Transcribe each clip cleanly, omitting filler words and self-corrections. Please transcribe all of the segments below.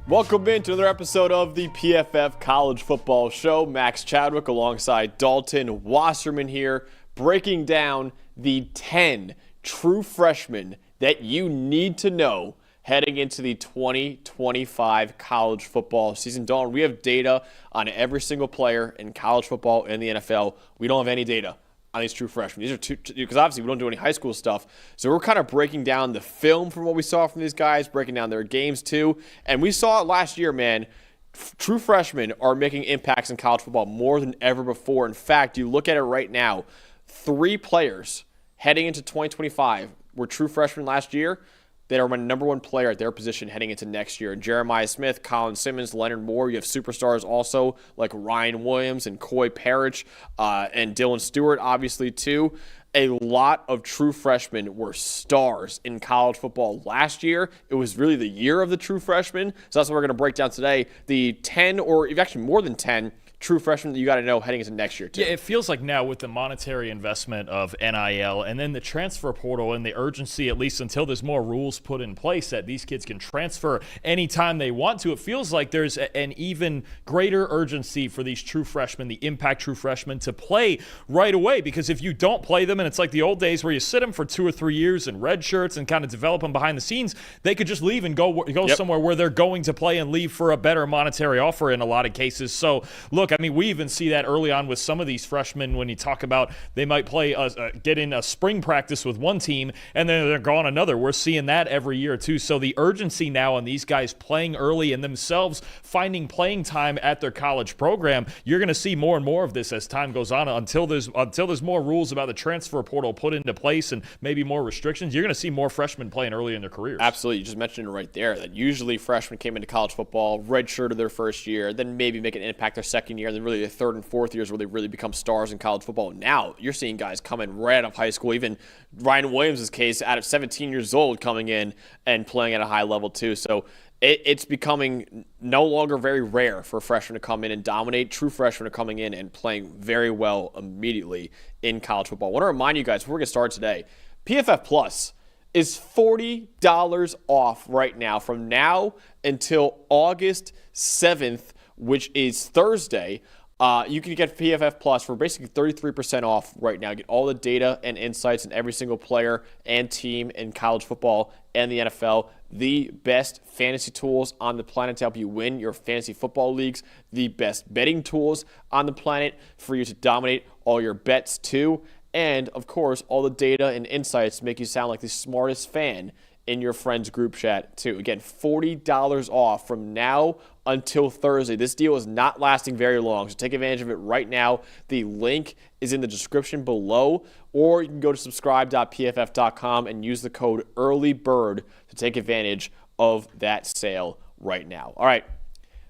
Welcome into another episode of the PFF College Football Show. Max Chadwick alongside Dalton Wasserman here, breaking down the 10 true freshmen that you need to know heading into the 2025 college football season. Dalton, we have data on every single player in college football and the NFL. We don't have any data on these true freshmen. These are two, because obviously we don't do any high school stuff. So we're kind of breaking down the film from what we saw from these guys, breaking down their games too. And we saw it last year, man. True freshmen are making impacts in college football more than ever before. In fact, you look at it right now, 3 players heading into 2025 were true freshmen last year that are my number one player at their position heading into next year. Jeremiah Smith, Colin Simmons, Leonard Moore. You have superstars also like Ryan Williams and Coy Parrish and Dylan Stewart, obviously, too. A lot of true freshmen were stars in college football last year. It was really the year of the true freshmen. So that's what we're going to break down today. The 10, or actually more than 10, true freshmen that you got to know heading into next year, too. Yeah, it feels like now with the monetary investment of NIL and then the transfer portal and the urgency, at least until there's more rules put in place that these kids can transfer anytime they want to, it feels like there's an even greater urgency for these true freshmen, the impact true freshmen, to play right away. Because if you don't play them, and it's like the old days where you sit them for 2 or 3 years in red shirts and kind of develop them behind the scenes, they could just leave and go somewhere where they're going to play and leave for a better monetary offer in a lot of cases. So, look, I mean, we even see that early on with some of these freshmen when you talk about they might play, get in a spring practice with one team and then they're gone another. We're seeing that every year too. So the urgency now on these guys playing early and themselves finding playing time at their college program, you're going to see more and more of this as time goes on until there's more rules about the transfer portal put into place and maybe more restrictions. You're going to see more freshmen playing early in their careers. Absolutely. You just mentioned it right there that usually freshmen came into college football, redshirted their first year, then maybe make an impact their second year, and then really the third and fourth years where they really become stars in college football. Now you're seeing guys come in right out of high school, even Ryan Williams' case, out of 17 years old, coming in and playing at a high level too. So it's becoming no longer very rare for freshmen to come in and dominate. True freshmen are coming in and playing very well immediately in college football. I want to remind you guys, before we get started today, PFF Plus is $40 off right now from now until August 7th, which is Thursday. You can get PFF Plus for basically 33% off right now. Get all the data and insights on every single player and team in college football and the NFL. The best fantasy tools on the planet to help you win your fantasy football leagues. The best betting tools on the planet for you to dominate all your bets too. And, of course, all the data and insights to make you sound like the smartest fan in your friends group chat too. Again, $40 off from now until Thursday. This deal is not lasting very long, so take advantage of it right now. The link is in the description below, or you can go to subscribe.pff.com and use the code EARLYBIRD to take advantage of that sale right now. All right,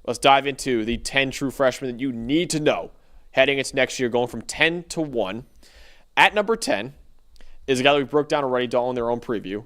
let's dive into the 10 true freshmen that you need to know heading into next year, going from 10 to 1. At number 10 is a guy that we broke down already, Dalton, in their own preview.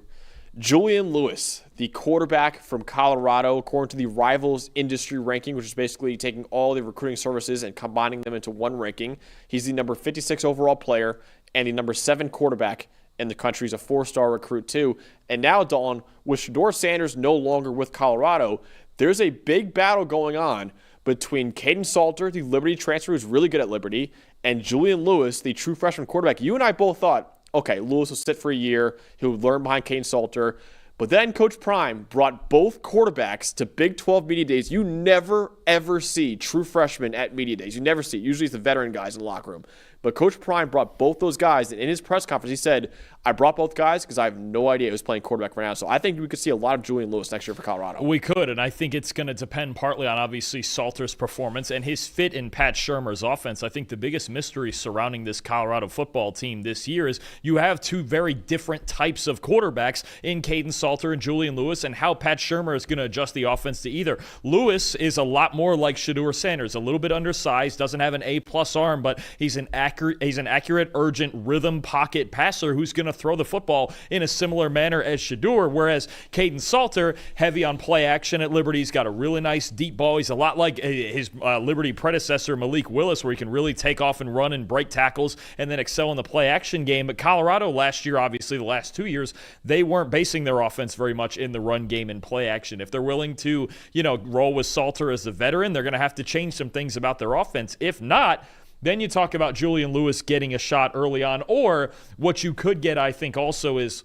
Julian Lewis, the quarterback from Colorado, according to the Rivals industry ranking, which is basically taking all the recruiting services and combining them into one ranking. He's the number 56 overall player and the number 7 quarterback in the country. He's a 4-star recruit too. And now, Dalton, with Shedeur Sanders no longer with Colorado, there's a big battle going on between Caden Salter, the Liberty transfer who's really good at Liberty, and Julian Lewis, the true freshman quarterback. You and I both thought, okay, Lewis will sit for a year. He'll learn behind Caden Salter. But then Coach Prime brought both quarterbacks to Big 12 Media Days. You never, ever see true freshmen at Media Days. You never see it. Usually it's the veteran guys in the locker room. But Coach Prime brought both those guys, and in his press conference, he said, I brought both guys because I have no idea who's playing quarterback right now. So I think we could see a lot of Julian Lewis next year for Colorado. We could, and I think it's going to depend partly on, obviously, Salter's performance and his fit in Pat Shurmur's offense. I think the biggest mystery surrounding this Colorado football team this year is you have two very different types of quarterbacks in Caden Salter and Julian Lewis, and how Pat Shurmur is going to adjust the offense to either. Lewis is a lot more like Shedeur Sanders, a little bit undersized, doesn't have an A-plus arm, but he's an accurate an accurate, urgent rhythm pocket passer who's going to throw the football in a similar manner as Shedeur, whereas Caden Salter, heavy on play action at Liberty. He's got a really nice deep ball. He's a lot like his Liberty predecessor, Malik Willis, where he can really take off and run and break tackles and then excel in the play action game. But Colorado last year, obviously the last 2 years, they weren't basing their offense very much in the run game and play action. If they're willing to, roll with Salter as a veteran, they're going to have to change some things about their offense. If not, then you talk about Julian Lewis getting a shot early on, or what you could get, I think, also is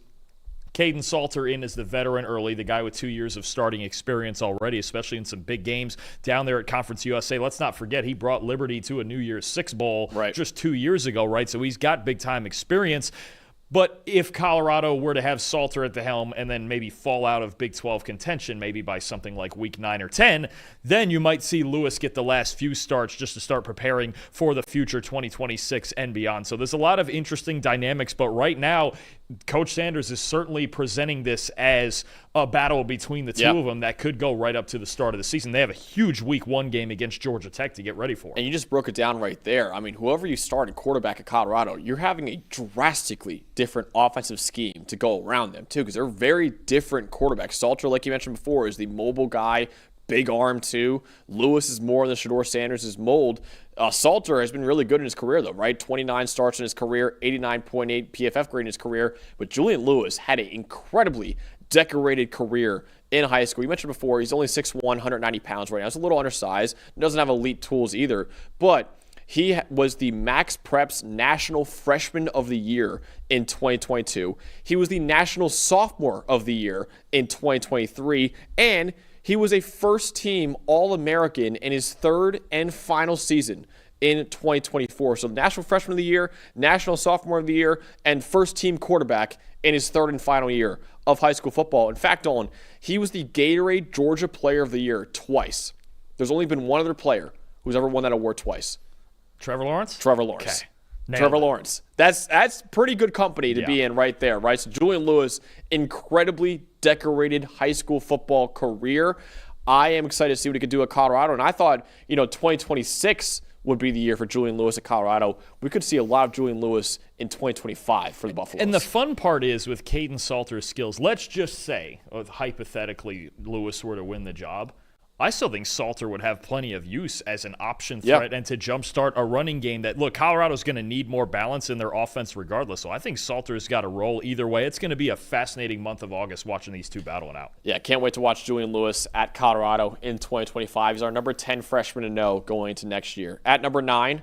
Caden Salter in as the veteran early, the guy with 2 years of starting experience already, especially in some big games down there at Conference USA. Let's not forget, he brought Liberty to a New Year's Six Bowl just 2 years ago, right? So he's got big-time experience. But if Colorado were to have Salter at the helm and then maybe fall out of Big 12 contention, maybe by something like week 9 or 10, then you might see Lewis get the last few starts just to start preparing for the future 2026 and beyond. So there's a lot of interesting dynamics, but right now, Coach Sanders is certainly presenting this as a battle between the two of them that could go right up to the start of the season. They have a huge week 1 game against Georgia Tech to get ready for. And you just broke it down right there. I mean, whoever you start at quarterback at Colorado, you're having a drastically different offensive scheme to go around them, too, because they're very different quarterbacks. Salter, like you mentioned before, is the mobile guy, big arm, too. Lewis is more than Shedeur Sanders' mold. Salter has been really good in his career, though, right? 29 starts in his career, 89.8 PFF grade in his career. But Julian Lewis had an incredibly decorated career in high school. You mentioned before, he's only 6'1", 190 pounds right now. He's a little undersized. Doesn't have elite tools either. But he was the Max Preps National Freshman of the Year in 2022. He was the National Sophomore of the Year in 2023. And he was a first-team All-American in his third and final season in 2024. So National Freshman of the Year, National Sophomore of the Year, and first-team quarterback in his third and final year of high school football. In fact, Dalton, he was the Gatorade Georgia Player of the Year twice. There's only been one other player who's ever won that award twice. Trevor Lawrence? Trevor Lawrence. Okay. Trevor Lawrence. That's pretty good company to be in right there, right? So Julian Lewis, incredibly decorated high school football career. I am excited to see what he could do at Colorado. And I thought, 2026 would be the year for Julian Lewis at Colorado. We could see a lot of Julian Lewis in 2025 for the Buffaloes. And the fun part is with Caden Salter's skills, let's just say, hypothetically, Lewis were to win the job, I still think Salter would have plenty of use as an option threat and to jumpstart a running game that, look, Colorado's going to need more balance in their offense regardless. So I think Salter's got a role either way. It's going to be a fascinating month of August watching these two battling out. Yeah, can't wait to watch Julian Lewis at Colorado in 2025. He's our number 10 freshman to know going into next year. At number 9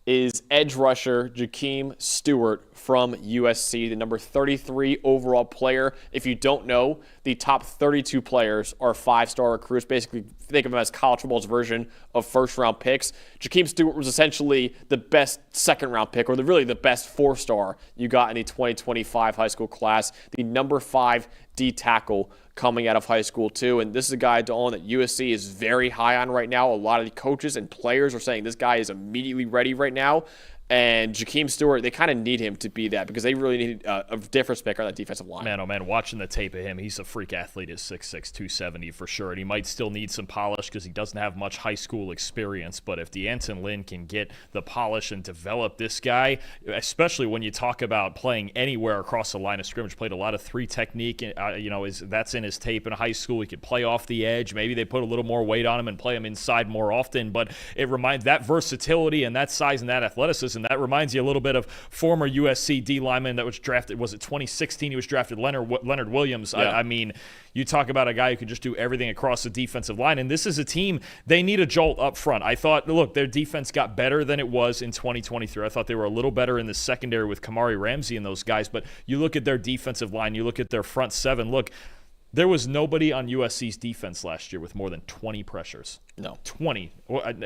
is edge rusher Jahkeem Stewart from USC, the number 33 overall player. If you don't know, the top 32 players are 5-star recruits. Basically, think of them as college football's version of first-round picks. Jahkeem Stewart was essentially the best second-round pick, or really the best 4-star you got in the 2025 high school class. The number 5 D tackle coming out of high school, too. And this is a guy, Dawn, that USC is very high on right now. A lot of the coaches and players are saying this guy is immediately ready right now. And Jahkeem Stewart, they kind of need him to be that because they really need a difference maker on that defensive line. Man, oh man, watching the tape of him, he's a freak athlete at 6'6", 270 for sure. And he might still need some polish because he doesn't have much high school experience. But if D'Anton Lynn can get the polish and develop this guy, especially when you talk about playing anywhere across the line of scrimmage, played a lot of 3 technique, that's in his tape in high school. He could play off the edge. Maybe they put a little more weight on him and play him inside more often. But it reminds that versatility and that size and that athleticism. That reminds you a little bit of former USC D lineman that was drafted, was it 2016? He was drafted, Leonard Williams. Yeah. I mean, you talk about a guy who can just do everything across the defensive line, and this is a team, they need a jolt up front. I thought, look, their defense got better than it was in 2023. I thought they were a little better in the secondary with Kamari Ramsey and those guys, but you look at their defensive line, you look at their front 7, look, there was nobody on USC's defense last year with more than 20 pressures. No. 20.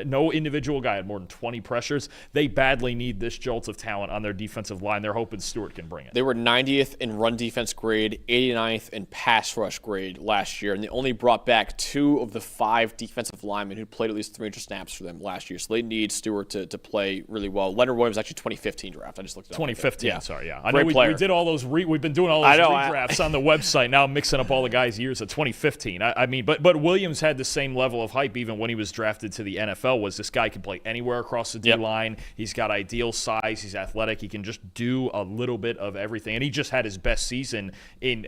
No individual guy had more than 20 pressures. They badly need this jolt of talent on their defensive line. They're hoping Stewart can bring it. They were 90th in run defense grade, 89th in pass rush grade last year, and they only brought back 2 of the 5 defensive linemen who played at least 300 snaps for them last year. So they need Stewart to play really well. Leonard Williams actually 2015 draft. I just looked it up. 2015, yeah. Sorry, yeah. I Great know player. We did all those. We've been doing all those redrafts on the website. Now I'm mixing up all the guys' years of 2015. I mean, but Williams had the same level of hype even when he was drafted to the NFL was this guy can play anywhere across the D-line. He's got ideal size. He's athletic. He can just do a little bit of everything. And he just had his best season in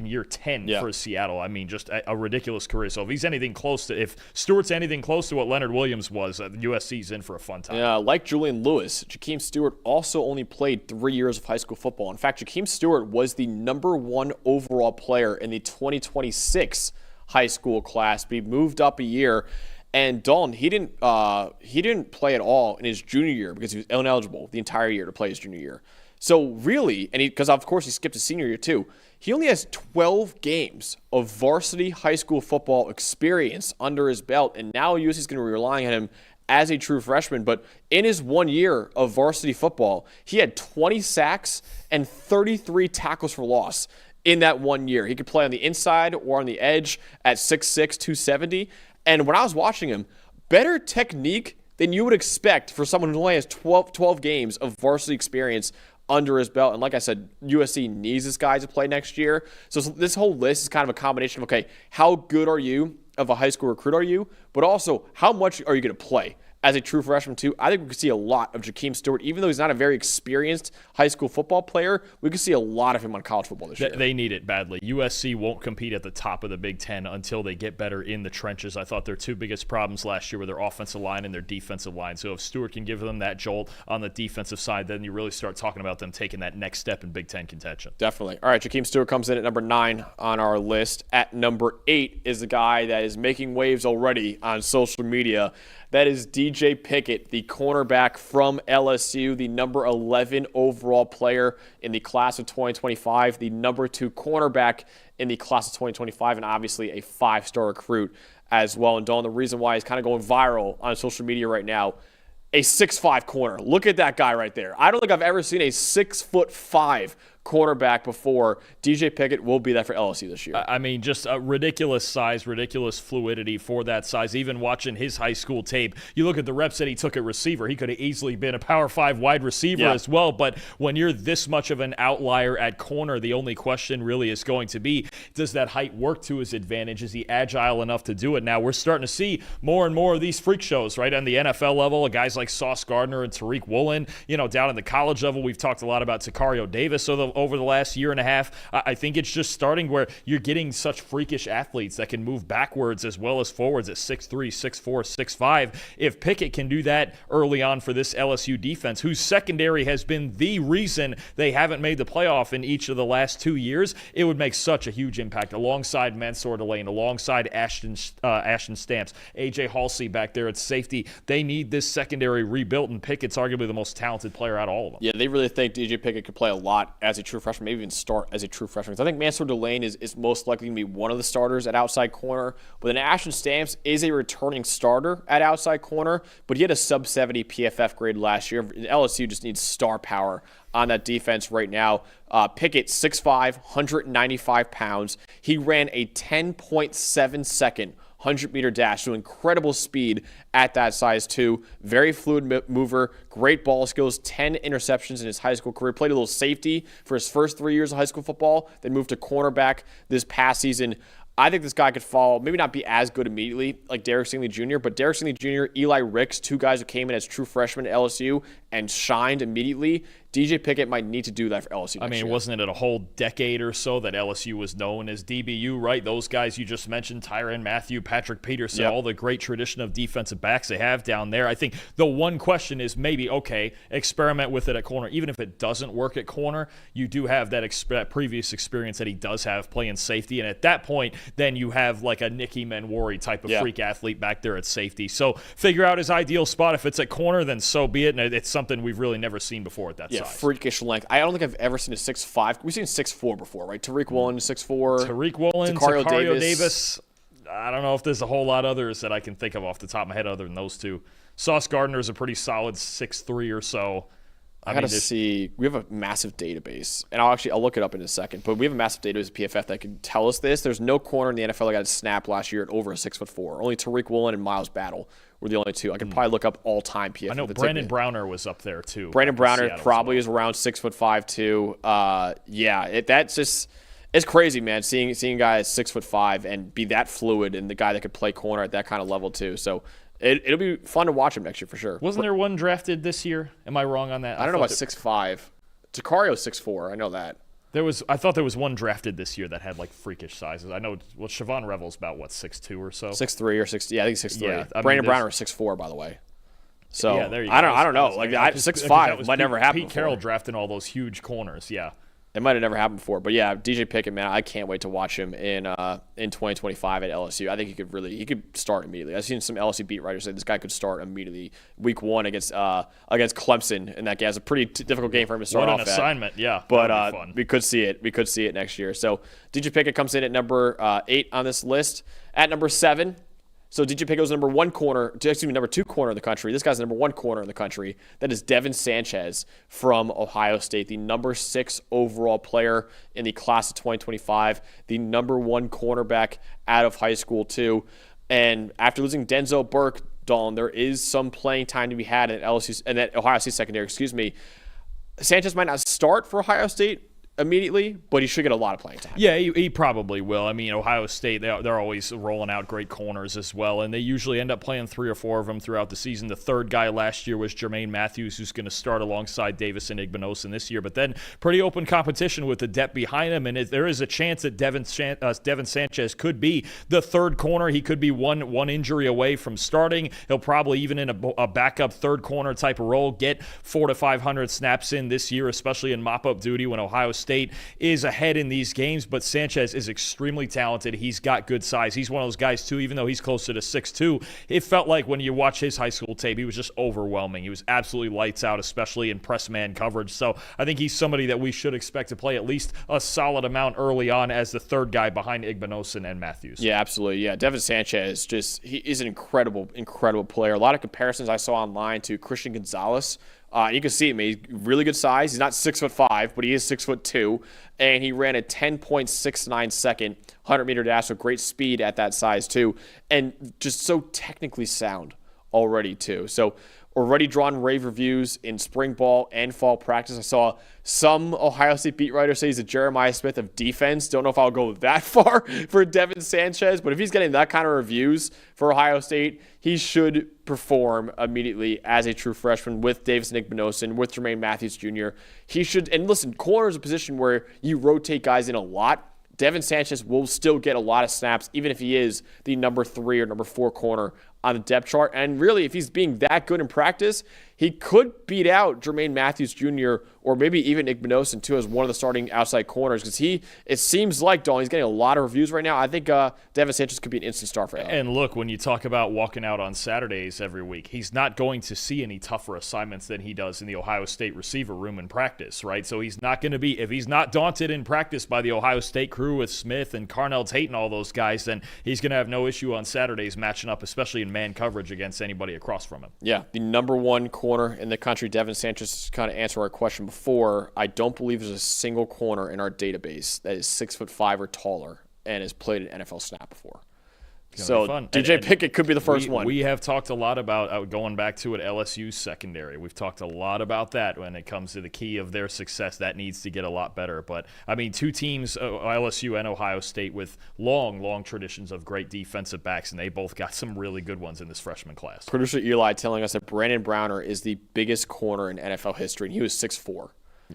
year 10 for Seattle. I mean, just a ridiculous career. So if Stewart's anything close to what Leonard Williams was, USC's in for a fun time. Yeah, like Julian Lewis, Jahkeem Stewart also only played 3 years of high school football. In fact, Jahkeem Stewart was the number 1 overall player in the 2026 high school class, but he moved up a year. And Dalton, he didn't play at all in his junior year because he was ineligible the entire year to play his junior year. So really, because of course he skipped his senior year too, he only has 12 games of varsity high school football experience under his belt, and now USC is going to be relying on him as a true freshman. But in his 1 year of varsity football, he had 20 sacks and 33 tackles for loss in that 1 year. He could play on the inside or on the edge at 6'6", 270. And when I was watching him, better technique than you would expect for someone who only has 12 games of varsity experience under his belt. And like I said, USC needs this guy to play next year. So this whole list is kind of a combination of, okay, how good are you of a high school recruit are you? But also, how much are you going to play as a true freshman too? I think we could see a lot of Jahkeem Stewart. Even though he's not a very experienced high school football player, we could see a lot of him on college football this year. They need it badly. USC won't compete at the top of the Big Ten until they get better in the trenches. I thought their two biggest problems last year were their offensive line and their defensive line. So if Stewart can give them that jolt on the defensive side, then you really start talking about them taking that next step in Big Ten contention. Definitely. All right, Jahkeem Stewart comes in at number 9 on our list. At number 8 is the guy that is making waves already on social media. That is DJ Pickett, the cornerback from LSU, the number 11 overall player in the class of 2025, the number 2 cornerback in the class of 2025, and obviously a 5-star recruit as well. And Dawn, the reason why he's kind of going viral on social media right now, a 6'5" corner. Look at that guy right there. I don't think I've ever seen a 6'5" cornerback before. DJ Pickett will be that for LSU this year. I mean, just a ridiculous size, ridiculous fluidity for that size. Even watching his high school tape, you look at the reps that he took at receiver. He could have easily been a Power 5 wide receiver as well. But when you're this much of an outlier at corner, the only question really is going to be, does that height work to his advantage? Is he agile enough to do it? Now, we're starting to see more and more of these freak shows, right? On the NFL level, guys like Sauce Gardner and Tariq Woolen. Down at the college level, we've talked a lot about Sicario Davis over the last year and a half. I think it's just starting where you're getting such freakish athletes that can move backwards as well as forwards at 6'3", 6'4", 6'5". If Pickett can do that early on for this LSU defense, whose secondary has been the reason they haven't made the playoff in each of the last 2 years, it would make such a huge impact alongside Mansour Delane, alongside Ashton Stamps, AJ Halsey back there at safety. They need this secondary rebuilt, and Pickett's arguably the most talented player out of all of them. Yeah, they really think DJ Pickett could play a lot as a true freshman, maybe even start as a true freshman. Because I think Mansour Delane is most likely going to be one of the starters at outside corner. But then Ashton Stamps is a returning starter at outside corner, but he had a sub-70 PFF grade last year. LSU just needs star power on that defense right now. Pickett, 6'5", 195 pounds. He ran a 10.7 second 100-meter dash, so incredible speed at that size too. Very fluid mover, great ball skills, 10 interceptions in his high school career. Played a little safety for his first 3 years of high school football, then moved to cornerback this past season. I think this guy could fall, maybe not be as good immediately like Derek Stingley Jr., but Derek Stingley Jr., Eli Ricks, 2 guys who came in as true freshmen at LSU and shined immediately. DJ Pickett might need to do that for LSU next year. Wasn't it a whole decade or so that LSU was known as DBU, right? Those guys you just mentioned, Tyrann Mathieu, Patrick Peterson, all the great tradition of defensive backs they have down there. I think the one question is maybe, okay, experiment with it at corner. Even if it doesn't work at corner, you do have that previous experience that he does have playing safety. And at that point, then you have like a Nicky Manwari type of freak athlete back there at safety. So figure out his ideal spot. If it's at corner, then so be it. And it's something we've really never seen before at that size. Freakish length. I don't think I've ever seen a 6'5". We've seen 6'4" before, right? Tariq Woolen, 6'4". Tariq Woolen, Sicario Davis. I don't know if there's a whole lot others that I can think of off the top of my head other than those two. Sauce Gardner is a pretty solid 6'3" or so. I gotta see. We have a massive database, and I'll look it up in a second. But we have a massive database of PFF that can tell us this. There's no corner in the NFL that got a snap last year at over a 6'4". Only Tariq Woolen and Miles Battle were the only two. I could probably look up all-time PFF. I know Brandon Browner was up there too. Brandon Browner probably is around 6'5" too. That's just. It's crazy, man, seeing guys 6'5" and be that fluid, and the guy that could play corner at that kind of level too. So it'll be fun to watch him next year for sure. Wasn't there one drafted this year? Am I wrong on that? I don't know about 6'5". Dakorio's 6'4". I know that. I thought there was one drafted this year that had like freakish sizes. I know. Well, Siobhan Revel's about 6'2" or so. 6'3" or 6. Yeah, I think 6'3". Yeah, Brandon Browner is 6'4", by the way. So yeah, there you go. I don't know. Like 6'5" might never happen. Pete Carroll drafting all those huge corners. Yeah. It might have never happened before, but yeah, DJ Pickett, man, I can't wait to watch him in 2025 at LSU. I think he could start immediately. I've seen some LSU beat writers say this guy could start immediately. Week 1 against Clemson, and that guy has a pretty difficult game for him to start off. What an assignment, yeah. But we could see it. We could see it next year. So DJ Pickett comes in at number 8 on this list. At number 7. So DJ Pickett was number 2 corner in the country. This guy's the number 1 corner in the country. That is Devin Sanchez from Ohio State, the number 6 overall player in the class of 2025, the number 1 cornerback out of high school too. And after losing Denzel Burke, Dalton, there is some playing time to be had at LSU and at Ohio State secondary. Sanchez might not start for Ohio State immediately, but he should get a lot of playing time. Yeah, he probably will. I mean, Ohio State, they're always rolling out great corners as well, and they usually end up playing 3 or 4 of them throughout the season. The third guy last year was Jermaine Matthews, who's going to start alongside Davison Igbinosun this year, but then pretty open competition with the depth behind him, and there is a chance that Devin Sanchez could be the third corner. He could be one injury away from starting. He'll probably, even in a backup third corner type of role, get 400 to 500 snaps in this year, especially in mop-up duty when Ohio State is ahead in these games. But Sanchez is extremely talented. He's got good size. He's one of those guys too, even though he's closer to 6'2", it felt like when you watch his high school tape, he was just overwhelming. He was absolutely lights out, especially in press man coverage. So I think he's somebody that we should expect to play at least a solid amount early on as the third guy behind Igbinosun and Matthews. Yeah, absolutely. Yeah, Devin Sanchez, he is an incredible player. A lot of comparisons I saw online to Christian Gonzalez. You can see him. He's really good size. He's not 6'5", but he is 6'2", and he ran a 10.69 second 100-meter dash with great speed at that size too, and just so technically sound already too. So already drawn rave reviews in spring ball and fall practice. I saw some Ohio State beat writers say he's a Jeremiah Smith of defense. Don't know if I'll go that far for Devin Sanchez, but if he's getting that kind of reviews for Ohio State, he should perform immediately as a true freshman with Davison Igbinosun, with Jermaine Matthews Jr. He should, and listen, corner is a position where you rotate guys in a lot. Devin Sanchez will still get a lot of snaps, even if he is the number 3 or number 4 corner on the depth chart. And really, if he's being that good in practice, he could beat out Jermaine Matthews Jr. or maybe even Igbinosun too as one of the starting outside corners, because it seems like, Dawn, he's getting a lot of reviews right now. I think Devin Sanchez could be an instant star for him. And look, when you talk about walking out on Saturdays every week, he's not going to see any tougher assignments than he does in the Ohio State receiver room in practice, right? So he's not going to be, if he's not daunted in practice by the Ohio State crew with Smith and Carnell Tate and all those guys, then he's going to have no issue on Saturdays matching up, especially in man coverage against anybody across from him. Yeah, the number 1 corner in the country, Devin Sanchez, to kind of answer our question before, I don't believe there's a single corner in our database that is 6'5" or taller and has played an NFL snap before. So DJ Pickett could be the first one. We have talked a lot about, going back to it, LSU's secondary. We've talked a lot about that when it comes to the key of their success. That needs to get a lot better. But, I mean, 2 teams, LSU and Ohio State, with long traditions of great defensive backs, and they both got some really good ones in this freshman class. Producer Eli telling us that Brandon Browner is the biggest corner in NFL history, and he was 6'4".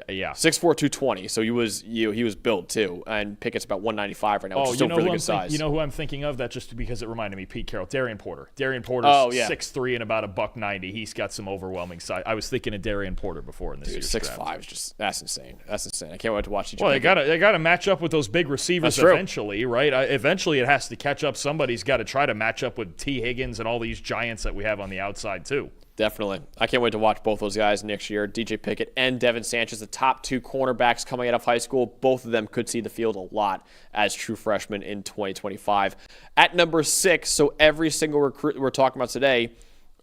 Yeah, 6'4", 220. So he was built too, and Pickett's about 195 right now, which is still really good size. You know who I'm thinking of? That just because it reminded me, Pete Carroll, Darian Porter's 6'3" and about $190. He's got some overwhelming size. I was thinking of Darian Porter before in this year's draft. 6'5" is just that's insane. I can't wait to watch. Well, they got to match up with those big receivers eventually, right? Eventually, it has to catch up. Somebody's got to try to match up with T. Higgins and all these giants that we have on the outside too. Definitely. I can't wait to watch both those guys next year. DJ Pickett and Devin Sanchez, the top 2 cornerbacks coming out of high school. Both of them could see the field a lot as true freshmen in 2025. At number 6, so every single recruit we're talking about today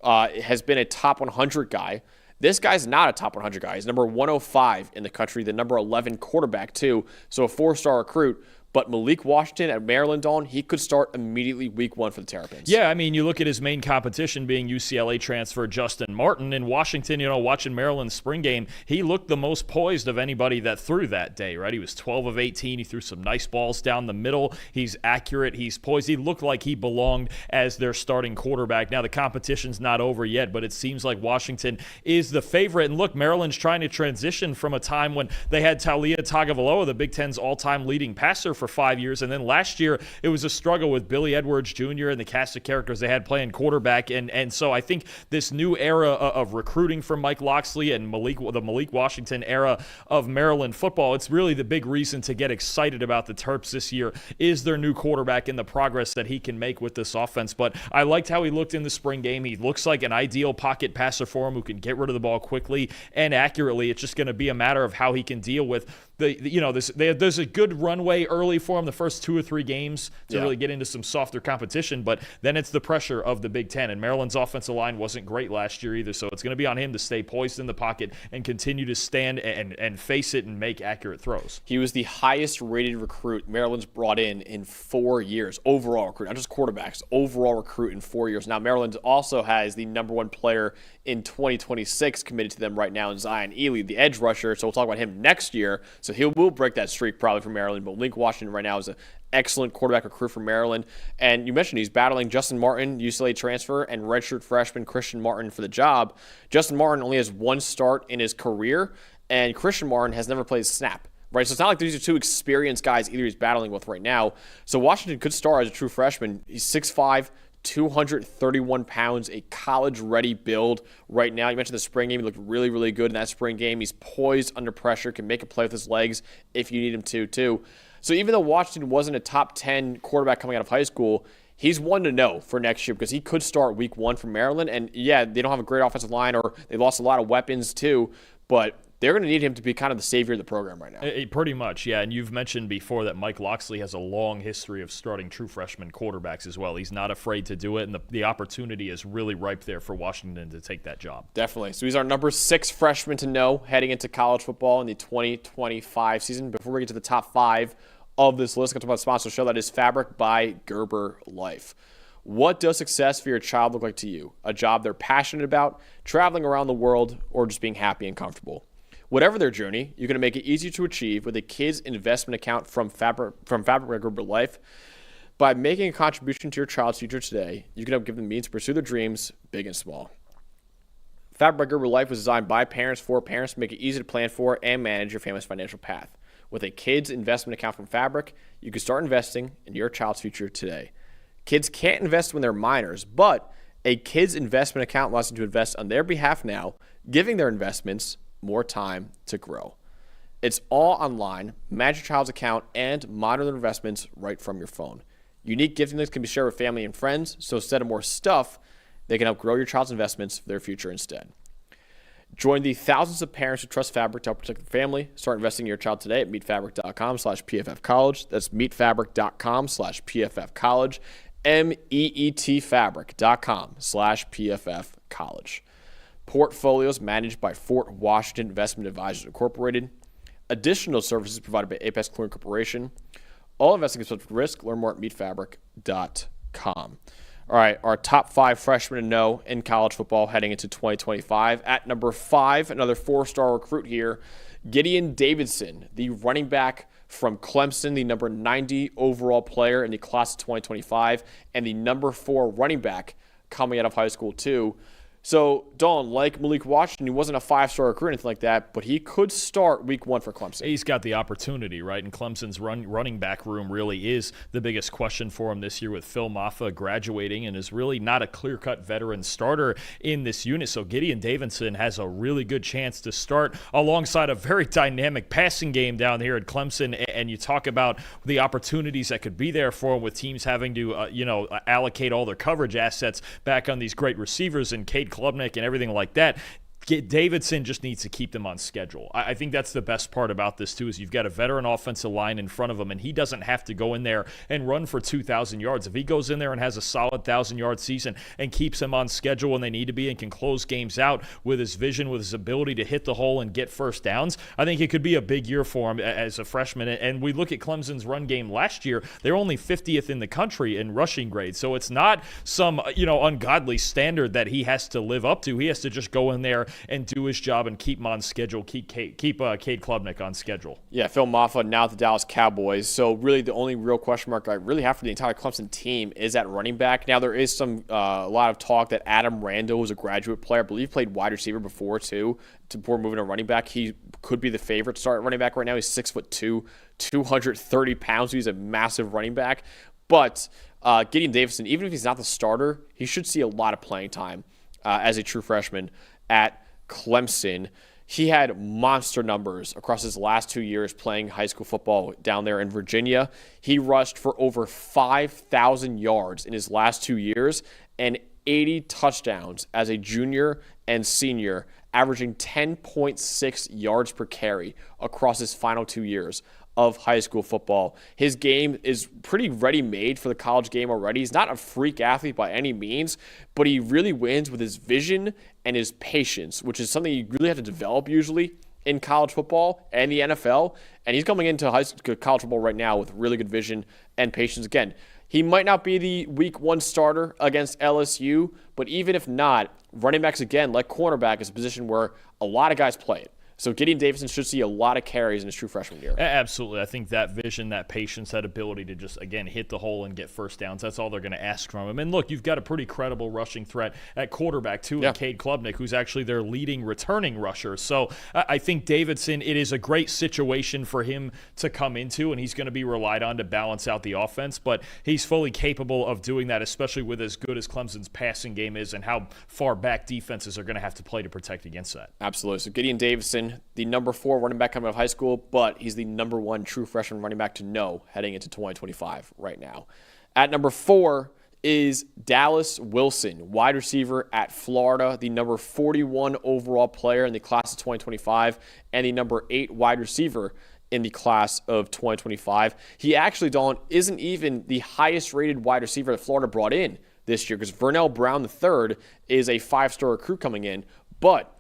has been a top 100 guy. This guy's not a top 100 guy. He's number 105 in the country, the number 11 quarterback too, so a 4-star recruit. But Malik Washington at Maryland, Dawn, he could start immediately week 1 for the Terrapins. Yeah, I mean, you look at his main competition being UCLA transfer Justin Martin. In Washington, watching Maryland's spring game, he looked the most poised of anybody that threw that day, right? He was 12 of 18. He threw some nice balls down the middle. He's accurate. He's poised. He looked like he belonged as their starting quarterback. Now, the competition's not over yet, but it seems like Washington is the favorite. And look, Maryland's trying to transition from a time when they had Taulia Tagovailoa, the Big Ten's all-time leading passer, for 5 years. And then last year, it was a struggle with Billy Edwards Jr. and the cast of characters they had playing quarterback. And so I think this new era of recruiting from Mike Locksley and the Malik Washington era of Maryland football, it's really the big reason to get excited about the Terps this year is their new quarterback and the progress that he can make with this offense. But I liked how he looked in the spring game. He looks like an ideal pocket passer for him who can get rid of the ball quickly and accurately. It's just going to be a matter of how he can deal with there's a good runway early for him the first 2 or 3 games to really get into some softer competition, but then it's the pressure of the Big Ten, and Maryland's offensive line wasn't great last year either, so it's going to be on him to stay poised in the pocket and continue to stand and face it and make accurate throws. He was the highest rated recruit Maryland's brought in 4 years, overall recruit, not just quarterbacks, overall recruit in 4 years. Now, Maryland also has the number 1 player in 2026 committed to them right now in Zion Ely, the edge rusher, so we'll talk about him next year. So he will break that streak probably for Maryland. But Malik Washington right now is an excellent quarterback recruit for Maryland. And you mentioned he's battling Justin Martin, UCLA transfer, and redshirt freshman Christian Martin for the job. Justin Martin only has 1 start in his career, and Christian Martin has never played a snap. Right, so it's not like these are 2 experienced guys either he's battling with right now. So Washington could start as a true freshman. He's 6'5", 231 pounds, a college-ready build right now. You mentioned the spring game. He looked really, really good in that spring game. He's poised under pressure, can make a play with his legs if you need him to, too. So even though Washington wasn't a top 10 quarterback coming out of high school, he's one to know for next year because he could start week 1 for Maryland. And, yeah, they don't have a great offensive line or they lost a lot of weapons, too, but they're going to need him to be kind of the savior of the program right now. Pretty much, yeah. And you've mentioned before that Mike Locksley has a long history of starting true freshman quarterbacks as well. He's not afraid to do it, and the opportunity is really ripe there for Washington to take that job. Definitely. So he's our number 6 freshman to know heading into college football in the 2025 season. Before we get to the top 5 of this list, let's talk about the sponsor show. That is Fabric by Gerber Life. What does success for your child look like to you? A job they're passionate about, traveling around the world, or just being happy and comfortable? Whatever their journey, you're going to make it easier to achieve with a kid's investment account from Fabric by Gerber Life. By making a contribution to your child's future today, you can help give them means to pursue their dreams, big and small. Fabric by Gerber Life was designed by parents for parents to make it easy to plan for and manage your family's financial path. With a kid's investment account from Fabric, you can start investing in your child's future today. Kids can't invest when they're minors, but a kid's investment account allows them to invest on their behalf now, giving their investments more time to grow. It's all online. Manage your child's account and monitor their investments right from your phone. Unique gifting lists can be shared with family and friends, so instead of more stuff, they can help grow your child's investments for their future instead. Join the thousands of parents who trust Fabric to help protect their family. Start investing in your child today at meetfabric.com/pffcollege. That's meetfabric.com/pffcollege. meetfabric.com/pffcollege. Portfolios managed by Fort Washington Investment Advisors Incorporated. Additional services provided by Apex Clearing Corporation. All investing is subject to risk. Learn more at meetfabric.com. All right, our top 5 freshmen to know in college football heading into 2025. At number 5, another 4-star recruit here, Gideon Davidson, the running back from Clemson, the number 90 overall player in the class of 2025, and the number 4 running back coming out of high school too. So, Dawn, like Malik Washington, he wasn't a 5-star recruit or anything like that, but he could start week 1 for Clemson. He's got the opportunity, right? And Clemson's running back room really is the biggest question for him this year with Phil Maffa graduating and is really not a clear-cut veteran starter in this unit. So Gideon Davidson has a really good chance to start alongside a very dynamic passing game down here at Clemson. And you talk about the opportunities that could be there for him with teams having to, allocate all their coverage assets back on these great receivers and Cade Klubnik and everything like that. Davidson just needs to keep them on schedule. I think that's the best part about this, too, is you've got a veteran offensive line in front of him, and he doesn't have to go in there and run for 2,000 yards. If he goes in there and has a solid 1,000-yard season and keeps them on schedule when they need to be and can close games out with his vision, with his ability to hit the hole and get first downs, I think it could be a big year for him as a freshman. And we look at Clemson's run game last year, they're only 50th in the country in rushing grade. So it's not some, ungodly standard that he has to live up to. He has to just go in there and do his job and keep him on schedule, keep Cade Klubnik on schedule. Yeah, Phil Maffa now at the Dallas Cowboys. So really the only real question mark I really have for the entire Clemson team is at running back. Now there is a lot of talk that Adam Randall was a graduate player. I believe played wide receiver before too, before moving to running back. He could be the favorite to start at running back right now. He's 6'2", 230 pounds. So he's a massive running back. But Gideon Davidson, even if he's not the starter, he should see a lot of playing time as a true freshman at Clemson. He had monster numbers across his last 2 years playing high school football down there in Virginia. He rushed for over 5,000 yards in his last 2 years and 80 touchdowns as a junior and senior, averaging 10.6 yards per carry across his final 2 years of high school football. His game is pretty ready-made for the college game already. He's not a freak athlete by any means, but he really wins with his vision and his patience, which is something you really have to develop usually in college football and the NFL. And he's coming into college football right now with really good vision and patience. Again, he might not be the week 1 starter against LSU, but even if not, running backs, again, like cornerback, is a position where a lot of guys play it. So Gideon Davidson should see a lot of carries in his true freshman year. Absolutely. I think that vision, that patience, that ability to just, again, hit the hole and get first downs, that's all they're going to ask from him. And look, you've got a pretty credible rushing threat at quarterback, too, in Cade Klubnik, who's actually their leading returning rusher. So I think Davidson, it is a great situation for him to come into, and he's going to be relied on to balance out the offense. But he's fully capable of doing that, especially with as good as Clemson's passing game is and how far back defenses are going to have to play to protect against that. Absolutely. So Gideon Davidson, the number 4 running back coming out of high school, but he's the number 1 true freshman running back to know heading into 2025 right now. At number 4 is Dallas Wilson, wide receiver at Florida, the number 41 overall player in the class of 2025, and the number 8 wide receiver in the class of 2025. He actually, Dalton, isn't even the highest rated wide receiver that Florida brought in this year, because Vernell Brown III is a 5-star recruit coming in, but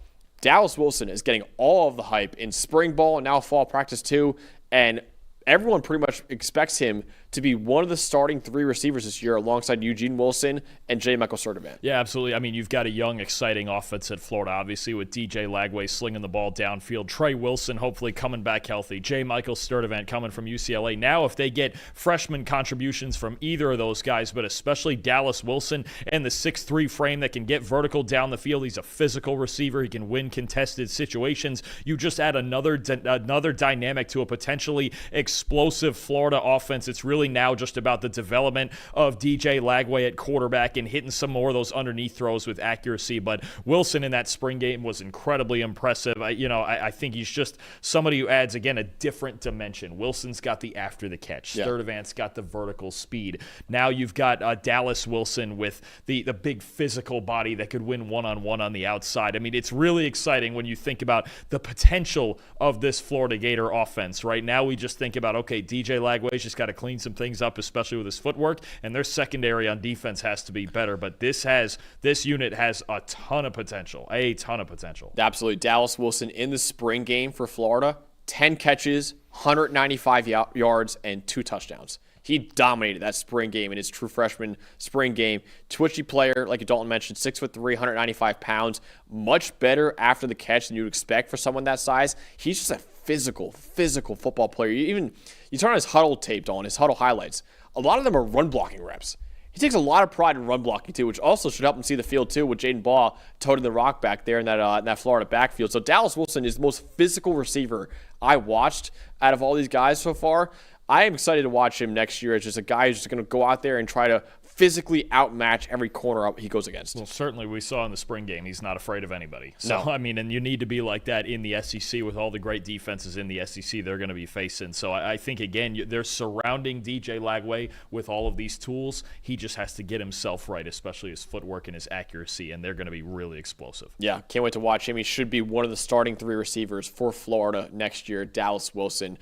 Dallas Wilson is getting all of the hype in spring ball and now fall practice too, and everyone pretty much expects him to be one of the starting 3 receivers this year alongside Eugene Wilson and J. Michael Sturdivant. Yeah, absolutely. I mean, you've got a young, exciting offense at Florida, obviously, with DJ Lagway slinging the ball downfield, Trey Wilson hopefully coming back healthy, J. Michael Sturdivant coming from UCLA. Now, if they get freshman contributions from either of those guys, but especially Dallas Wilson and the 6'3" frame that can get vertical down the field, he's a physical receiver. He can win contested situations. You just add another dynamic to a potentially explosive Florida offense. It's really now just about the development of DJ Lagway at quarterback and hitting some more of those underneath throws with accuracy. But Wilson in that spring game was incredibly impressive. I think he's just somebody who adds, again, a different dimension. Wilson's got the after the catch. Yeah. Sturdivant's got the vertical speed. Now you've got Dallas Wilson with the big physical body that could win one-on-one on the outside. I mean, it's really exciting when you think about the potential of this Florida Gator offense. Right now we just think about, okay, DJ Lagway's just got to clean some things up, especially with his footwork, and their secondary on defense has to be better. But this unit has a ton of potential. Absolutely. Dallas Wilson in the spring game for Florida, 10 catches, 195 yards, and 2 touchdowns. He dominated that spring game in his true freshman spring game. Twitchy player, like Dalton mentioned, 6'3", 195 pounds. Much better after the catch than you'd expect for someone that size. He's just a physical football player. You turn on his huddle tape, on his huddle highlights. A lot of them are run blocking reps. He takes a lot of pride in run blocking too, which also should help him see the field too, with Jaden Baugh toting the rock back there in that Florida backfield. So Dallas Wilson is the most physical receiver I watched out of all these guys so far. I am excited to watch him next year as just a guy who's just going to go out there and try to physically outmatch every corner he goes against. Well, certainly we saw in the spring game he's not afraid of anybody. So, No. I mean, and you need to be like that in the SEC with all the great defenses in the SEC they're going to be facing. So I think, again, they're surrounding DJ Lagway with all of these tools. He just has to get himself right, especially his footwork and his accuracy, and they're going to be really explosive. Yeah, can't wait to watch him. He should be one of the starting 3 receivers for Florida next year. Dallas Wilson.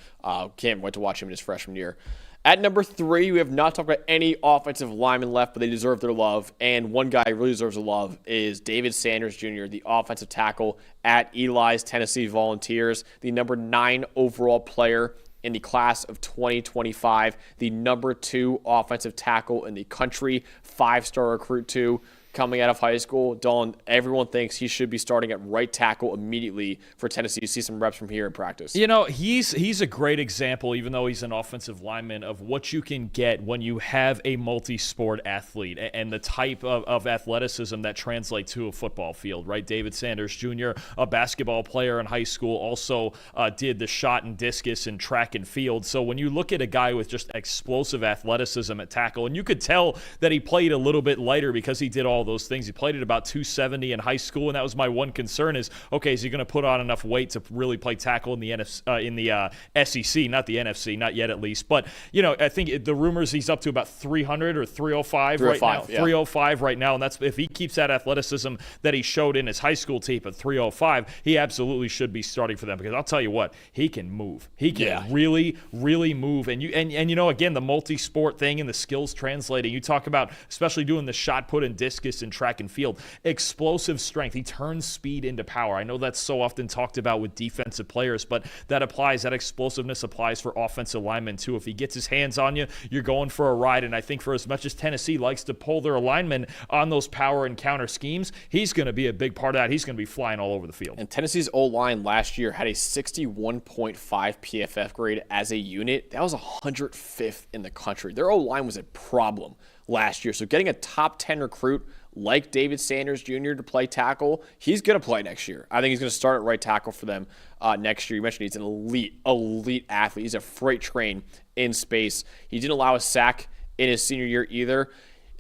Can't wait to watch him in his freshman year. At number 3, we have not talked about any offensive linemen left, but they deserve their love. And one guy who really deserves the love is David Sanders Jr., the offensive tackle at Eli's Tennessee Volunteers, the number 9 overall player in the class of 2025, the number 2 offensive tackle in the country, 5-star recruit too. Coming out of high school, Dalton, everyone thinks he should be starting at right tackle immediately for Tennessee. You see some reps from here in practice. You know, he's a great example, even though he's an offensive lineman, of what you can get when you have a multi-sport athlete and the type of athleticism that translates to a football field, right? David Sanders Jr., a basketball player in high school, also did the shot and discus and track and field. So when you look at a guy with just explosive athleticism at tackle, and you could tell that he played a little bit lighter because he did all those things. He played at about 270 in high school, and that was my one concern is, okay, is he going to put on enough weight to really play tackle in the SEC, not the NFC, not yet at least. But, you know, I think the rumors he's up to about 300 or 305 right now. Yeah. 305 right now, and that's if he keeps that athleticism that he showed in his high school tape at 305, he absolutely should be starting for them, because I'll tell you what, he can move. He can really, really move. And you know, again, the multi-sport thing and the skills translating. You talk about especially doing the shot put and discus and track and field. Explosive strength. He turns speed into power. I know that's so often talked about with defensive players, but that explosiveness applies for offensive linemen too. If he gets his hands on you, you're going for a ride. And I think for as much as Tennessee likes to pull their linemen on those power and counter schemes, he's going to be a big part of that. He's going to be flying all over the field. And Tennessee's O-line last year had a 61.5 PFF grade as a unit. That was 105th in the country. Their O-line was a problem last year. So getting a top 10 recruit like David Sanders Jr. to play tackle, he's going to play next year. I think he's going to start at right tackle for them next year. You mentioned he's an elite athlete. He's a freight train in space. He didn't allow a sack in his senior year either.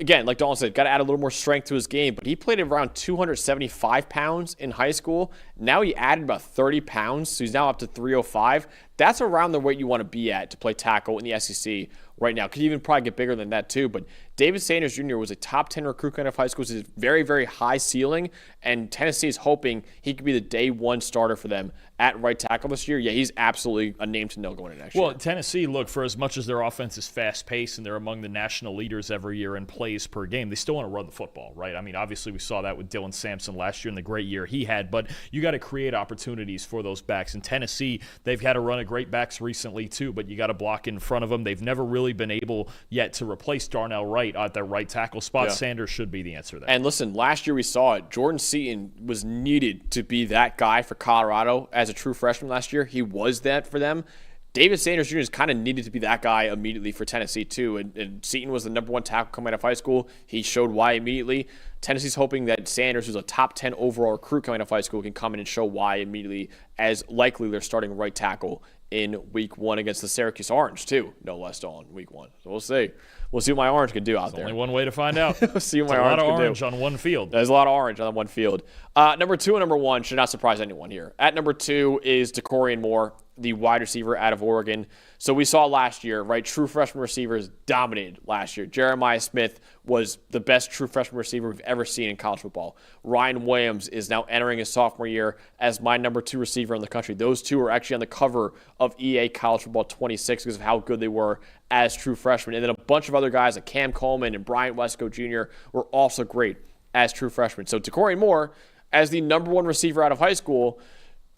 Again, like Dalton said, got to add a little more strength to his game, but he played at around 275 pounds in high school. Now he added about 30 pounds, so he's now up to 305. That's around the weight you want to be at to play tackle in the SEC right now. Could even probably get bigger than that too, but David Sanders Jr. was a top 10 recruit out of high school. It's a very, very high ceiling, and Tennessee is hoping he could be the day 1 starter for them at right tackle this year. Yeah, he's absolutely a name to know going into next year. Well, Tennessee, look, for as much as their offense is fast-paced and they're among the national leaders every year in plays per game, they still want to run the football, right? I mean, obviously we saw that with Dylan Sampson last year and the great year he had, but you got to create opportunities for those backs. In Tennessee, they've had a run of great backs recently too, but you got to block in front of them. They've never really been able yet to replace Darnell Wright at that right tackle spot. Yeah. Sanders should be the answer there. And listen, last year we saw it. Jordan Seaton was needed to be that guy for Colorado as a true freshman last year. He was that for them. David Sanders Jr. is kind of needed to be that guy immediately for Tennessee too. And Seaton was the number 1 tackle coming out of high school. He showed why immediately. Tennessee's hoping that Sanders, who's a top 10 overall recruit coming out of high school, can come in and show why immediately, as likely they're starting right tackle in week 1 against the Syracuse Orange too, no less on week 1. So we'll see. We'll see what my Orange can do out there. Only one way to find out. We'll see what my Orange can do. A lot of can orange do. on one field. There's a lot of orange on one field. Number 2 and number 1 should not surprise anyone here. At number 2 is Dakorien Moore, the wide receiver out of Oregon. So we saw last year, right, true freshman receivers dominated last year. Jeremiah Smith was the best true freshman receiver we've ever seen in college football. Ryan Williams is now entering his sophomore year as my number 2 receiver in the country. Those two are actually on the cover of EA College Football 26 because of how good they were as true freshmen. And then a bunch of other guys like Cam Coleman and Bryant Wesco Jr. were also great as true freshmen. So Dakorien Moore, as the number 1 receiver out of high school,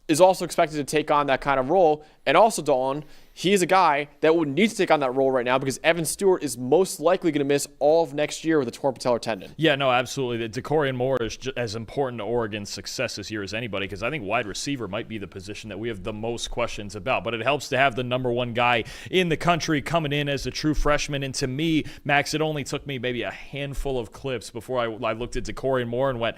is also expected to take on that kind of role. And also, Dalton, he is a guy that would need to take on that role right now because Devin Stewart is most likely going to miss all of next year with a torn patellar tendon. Yeah, no, absolutely. The Dakorien Moore is just as important to Oregon's success this year as anybody because I think wide receiver might be the position that we have the most questions about. But it helps to have the number 1 guy in the country coming in as a true freshman. And to me, Max, it only took me maybe a handful of clips before I looked at Dakorien Moore and went,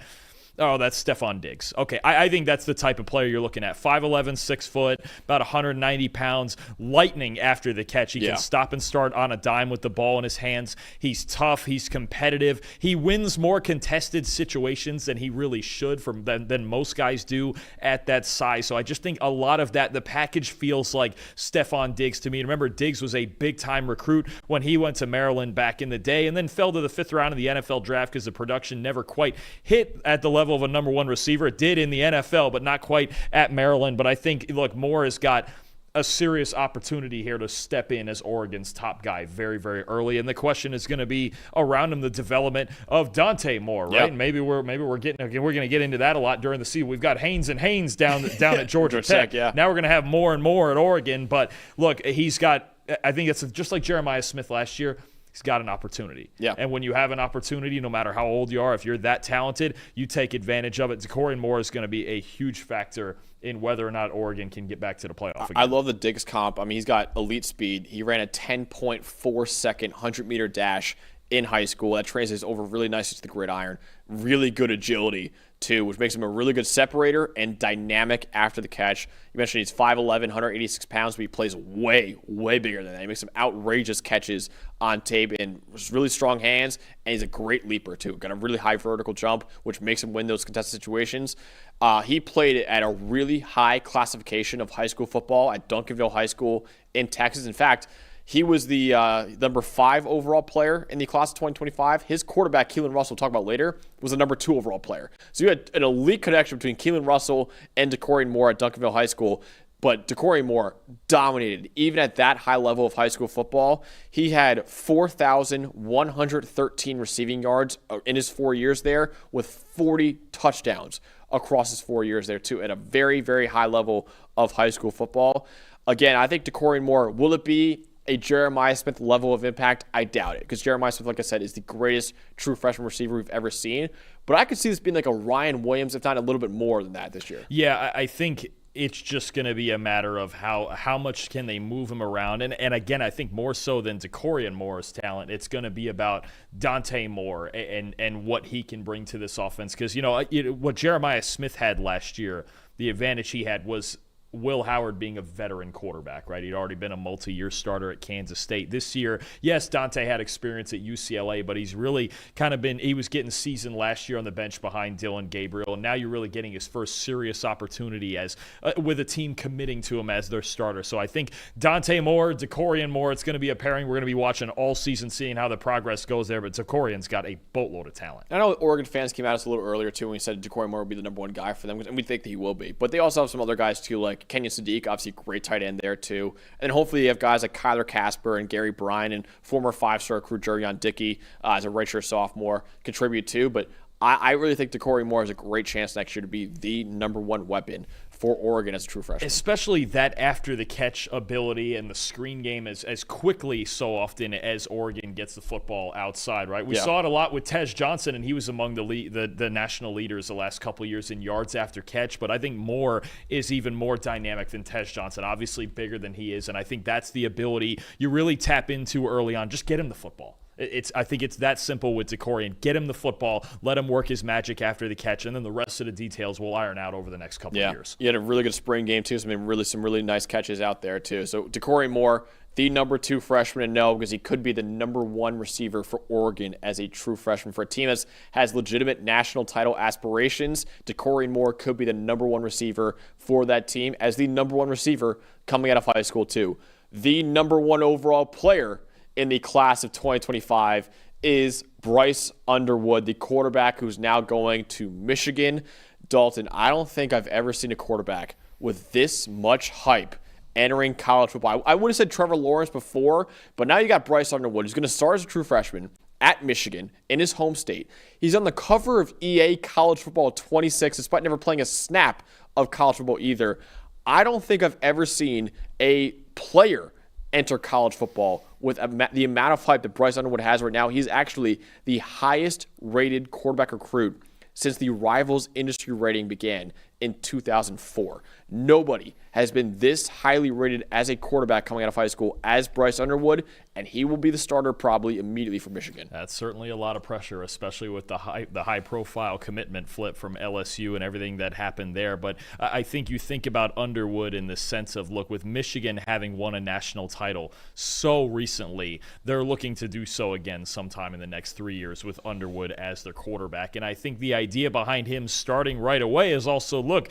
Oh, that's Stephon Diggs. Okay, I think that's the type of player you're looking at. 5'11", 6 foot, about 190 pounds, lightning after the catch. He can stop and start on a dime with the ball in his hands. He's tough. He's competitive. He wins more contested situations than he really should than most guys do at that size. So I just think a lot of that, the package feels like Stephon Diggs to me. And remember, Diggs was a big-time recruit when he went to Maryland back in the day and then fell to the 5th round of the NFL draft because the production never quite hit at the level of a number one receiver. It did in the NFL, but not quite at Maryland. But I think, look, Moore has got a serious opportunity here to step in as Oregon's top guy very, very early. And the question is going to be around him, the development of Dante Moore, right? Yep. And maybe we're going to get into that a lot during the season. We've got Haynes and Haynes down at Georgia Tech. Yeah. Now we're going to have more and more at Oregon. But look, he's got, I think it's just like Jeremiah Smith last year. He's got an opportunity. Yeah. And when you have an opportunity, no matter how old you are, if you're that talented, you take advantage of it. Dakorien Moore is going to be a huge factor in whether or not Oregon can get back to the playoff again. I love the Diggs comp. I mean, he's got elite speed. He ran a 10.4 second 100-meter dash in high school. That translates over really nicely to the gridiron. Really good agility, too, which makes him a really good separator and dynamic after the catch. You mentioned he's 5'11", 186 pounds, but he plays way, way bigger than that. He makes some outrageous catches on tape and really strong hands, and he's a great leaper, too. Got a really high vertical jump, which makes him win those contested situations. He played at a really high classification of high school football at Duncanville High School in Texas. In fact, he was the number 5 overall player in the class of 2025. His quarterback, Keelan Russell, we'll talk about later, was the number 2 overall player. So you had an elite connection between Keelan Russell and Dakorien Moore at Duncanville High School. But Dakorien Moore dominated. Even at that high level of high school football, he had 4,113 receiving yards in his 4 years there with 40 touchdowns across his 4 years there, too, at a very, very high level of high school football. Again, I think Dakorien Moore, will it be a Jeremiah Smith level of impact? I doubt it, because Jeremiah Smith, like I said, is the greatest true freshman receiver we've ever seen. But I could see this being like a Ryan Williams, if not a little bit more than that this year. Yeah, I think it's just going to be a matter of how much can they move him around. And again, I think more so than Dakorien Moore's talent, it's going to be about Dante Moore and what he can bring to this offense. Because, what Jeremiah Smith had last year, the advantage he had was Will Howard being a veteran quarterback, right? He'd already been a multi-year starter at Kansas State. This year, yes, Dante had experience at UCLA, but he's really kind of he was getting seasoned last year on the bench behind Dylan Gabriel, and now you're really getting his first serious opportunity with a team committing to him as their starter. So I think Dante Moore, Dakorien Moore, it's going to be a pairing we're going to be watching all season, seeing how the progress goes there, but Dakorien's got a boatload of talent. I know Oregon fans came at us a little earlier, too, when we said Dakorien Moore would be the number 1 guy for them, and we think that he will be. But they also have some other guys, too, like Kenyon Sadiq, obviously a great tight end there too. And then hopefully you have guys like Kyler Casper and Gary Bryan and former 5-star recruit Jurion Dickey as a redshirt sophomore contribute too. But I really think Dakorien Moore has a great chance next year to be the number 1 weapon for Oregon as a true freshman. Especially that after the catch ability and the screen game as quickly so often as Oregon gets the football outside, right? We saw it a lot with Tej Johnson, and he was among the national leaders the last couple of years in yards after catch. But I think Moore is even more dynamic than Tej Johnson, obviously bigger than he is. And I think that's the ability you really tap into early on. Just get him the football. I think it's that simple with Dakorien. Get him the football, let him work his magic after the catch, and then the rest of the details will iron out over the next couple of years. He had a really good spring game, too, some really nice catches out there, too. So Dakorien Moore, the number 2 freshman to know, because he could be the number 1 receiver for Oregon as a true freshman. For a team that has legitimate national title aspirations, Dakorien Moore could be the number 1 receiver for that team as the number 1 receiver coming out of high school, too. The number 1 overall player in the class of 2025 is Bryce Underwood, the quarterback who's now going to Michigan. Dalton, I don't think I've ever seen a quarterback with this much hype entering college football. I would have said Trevor Lawrence before, but now you got Bryce Underwood, who's going to start as a true freshman at Michigan in his home state. He's on the cover of EA College Football 26, despite never playing a snap of college football either. I don't think I've ever seen a player enter college football with the amount of hype that Bryce Underwood has right now. He's actually the highest rated quarterback recruit since the Rivals industry rating began in 2004. Nobody has been this highly rated as a quarterback coming out of high school as Bryce Underwood, and he will be the starter probably immediately for Michigan. That's certainly a lot of pressure, especially with the high-profile commitment flip from LSU and everything that happened there. But I think you think about Underwood in the sense of, look, with Michigan having won a national title so recently, they're looking to do so again sometime in the next 3 years with Underwood as their quarterback. And I think the idea behind him starting right away is also, look,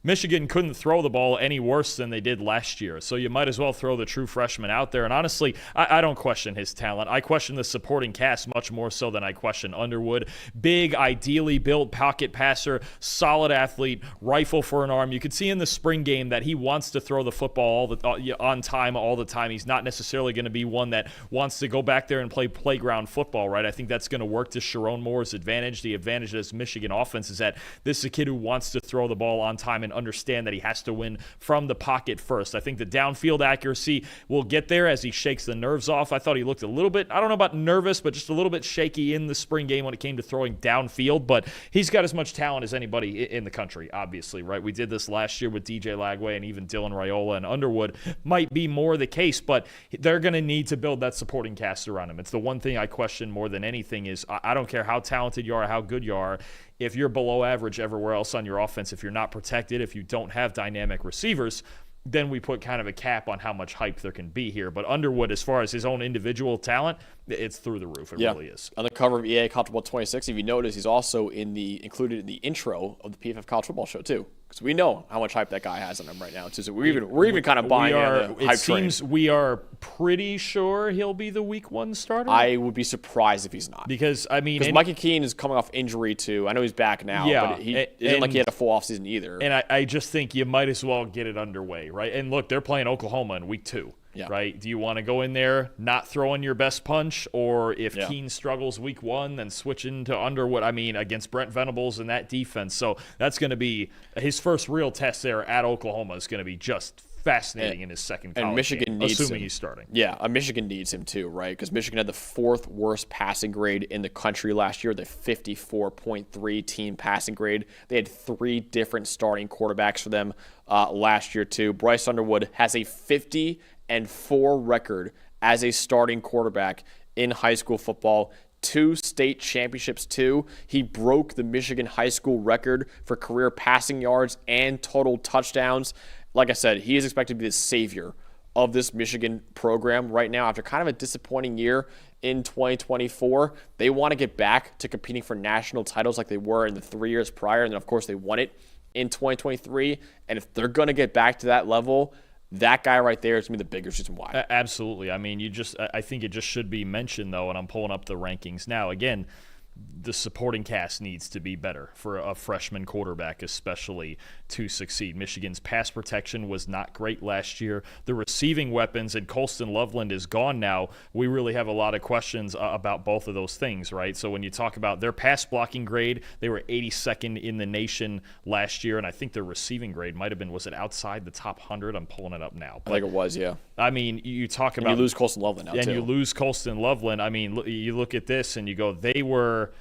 Michigan couldn't throw the ball any worse than they did last year, so you might as well throw the true freshman out there. And honestly, I don't question his talent. I question the supporting cast much more so than I question Underwood. Big, ideally built pocket passer, solid athlete, rifle for an arm. You could see in the spring game that he wants to throw the football on time all the time. He's not necessarily going to be one that wants to go back there and play playground football, right? I think that's going to work to Sharon Moore's advantage. The advantage of this Michigan offense is that this is a kid who wants to throw the ball on time and understand that he has to win from the pocket first. I think the downfield accuracy will get there as he shakes the nerves off. I thought he looked a little bit, I don't know about nervous, but just a little bit shaky in the spring game when it came to throwing downfield, but he's got as much talent as anybody in the country, obviously, right? We did this last year with DJ Lagway and even Dylan Raiola, and Underwood might be more the case, but they're going to need to build that supporting cast around him. It's the one thing I question more than anything is I don't care how talented you are, how good you are, if you're below average everywhere else on your offense, if you're not protected, if you don't have dynamic receivers, then we put kind of a cap on how much hype there can be here. But Underwood, as far as his own individual talent, it's through the roof. It really is. On the cover of EA College Football 26, if you notice, he's also included in the intro of the PFF College Football Show too, because we know how much hype that guy has on him right now too. So we're even kind of buying the hype train. It seems we are pretty sure he'll be the Week 1 starter. I would be surprised if he's not, because Mikey Keene is coming off injury too. I know he's back now, but he isn't like he had a full offseason either. And I just think you might as well get it underway, right? And look, they're playing Oklahoma in Week 2. Yeah. Right? Do you want to go in there not throwing your best punch, or if Keene struggles Week 1, then switching to Underwood? I mean, against Brent Venables and that defense. So that's going to be his first real test there at Oklahoma. Is going to be just fascinating in his second college and Michigan game, needs assuming him. He's starting. Yeah, Michigan needs him too, right? Because Michigan had the 4th worst passing grade in the country last year, the 54.3 team passing grade. They had 3 different starting quarterbacks for them last year too. Bryce Underwood has a 50-4 record as a starting quarterback in high school football. 2 state championships too. He broke the Michigan high school record for career passing yards and total touchdowns. Like I said, he is expected to be the savior of this Michigan program right now after kind of a disappointing year in 2024. They want to get back to competing for national titles like they were in the 3 years prior, and then of course they won it in 2023. And if they're going to get back to that level, that guy right there is going to be the biggest reason why. Absolutely. I mean, I think it just should be mentioned, though, and I'm pulling up the rankings now. Again, the supporting cast needs to be better for a freshman quarterback, especially to succeed. Michigan's pass protection was not great last year. The receiving weapons, and Colston Loveland is gone now. We really have a lot of questions about both of those things, right? So when you talk about their pass blocking grade, they were 82nd in the nation last year, and I think their receiving grade might have been, was it outside the top 100? I'm pulling it up now. But, I think it was, yeah. I mean, you talk about... And you lose Colston Loveland now, too. And you lose Colston Loveland. I mean, you look at this and you go, they were...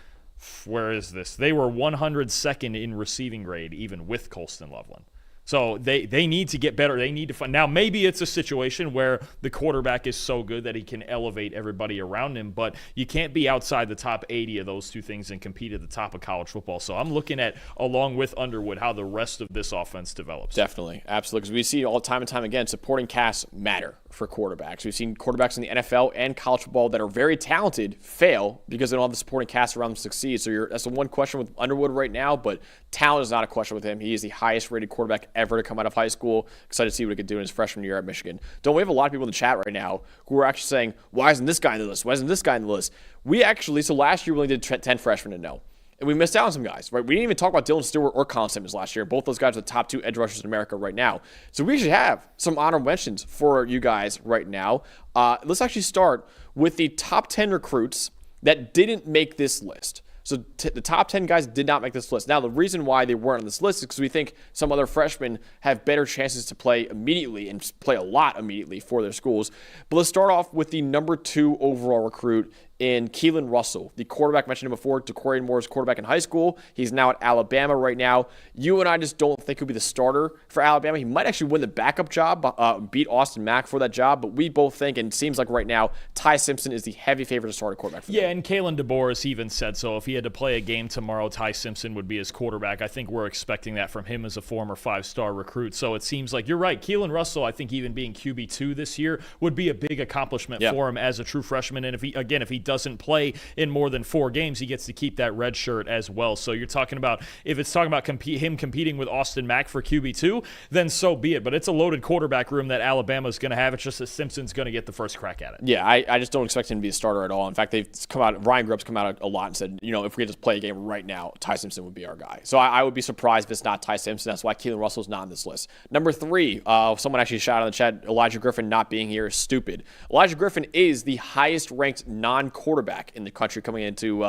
Where is this? They were 102nd in receiving grade, even with Colston Loveland. So they need to get better. They need to find. Now, maybe it's a situation where the quarterback is so good that he can elevate everybody around him, but you can't be outside the top 80 of those two things and compete at the top of college football. So I'm looking at, along with Underwood, how the rest of this offense develops. Definitely. Absolutely. Because we see all time and time again, supporting casts matter for quarterbacks. We've seen quarterbacks in the NFL and college football that are very talented fail because they don't have the supporting cast around them to succeed. So that's the one question with Underwood right now, but talent is not a question with him. He is the highest rated quarterback ever to come out of high school. Excited to see what he could do in his freshman year at Michigan. Don't we have a lot of people in the chat right now who are actually saying, why isn't this guy in the list? Why isn't this guy in the list? So last year we only did 10 freshmen to know. And we missed out on some guys, right? We didn't even talk about Dylan Stewart or Colin Simmons last year. Both those guys are the top 2 edge rushers in America right now. So we actually have some honorable mentions for you guys right now. Let's actually start with the top 10 recruits that didn't make this list. So the top 10 guys did not make this list. Now, the reason why they weren't on this list is because we think some other freshmen have better chances to play immediately and play a lot immediately for their schools. But let's start off with the number 2 overall recruit in Keelan Russell, the quarterback mentioned him before. Dakorien Moore's quarterback in high school. He's now at Alabama right now. You and I just don't think he'll be the starter for Alabama. He might actually win the backup job, beat Austin Mack for that job, but we both think, and it seems like right now, Ty Simpson is the heavy favorite to start a quarterback for them. Yeah, and Kalen DeBoer even said so. If he had to play a game tomorrow, Ty Simpson would be his quarterback. I think we're expecting that from him as a former 5-star recruit. So it seems like you're right. Keelan Russell, I think even being QB2 this year would be a big accomplishment for him as a true freshman. And if he doesn't play in more than 4 games, he gets to keep that red shirt as well. So you're talking about, if it's talking about him competing with Austin Mack for QB2, then so be it. But it's a loaded quarterback room that Alabama's going to have. It's just that Simpson's going to get the first crack at it. Yeah, I just don't expect him to be a starter at all. In fact, Ryan Grubb's come out a lot and said, if we could just play a game right now, Ty Simpson would be our guy. So I would be surprised if it's not Ty Simpson. That's why Keelan Russell's not on this list. Number 3, someone actually shouted in the chat, Elijah Griffin not being here is stupid. Elijah Griffin is the highest ranked non-quarterback in the country coming into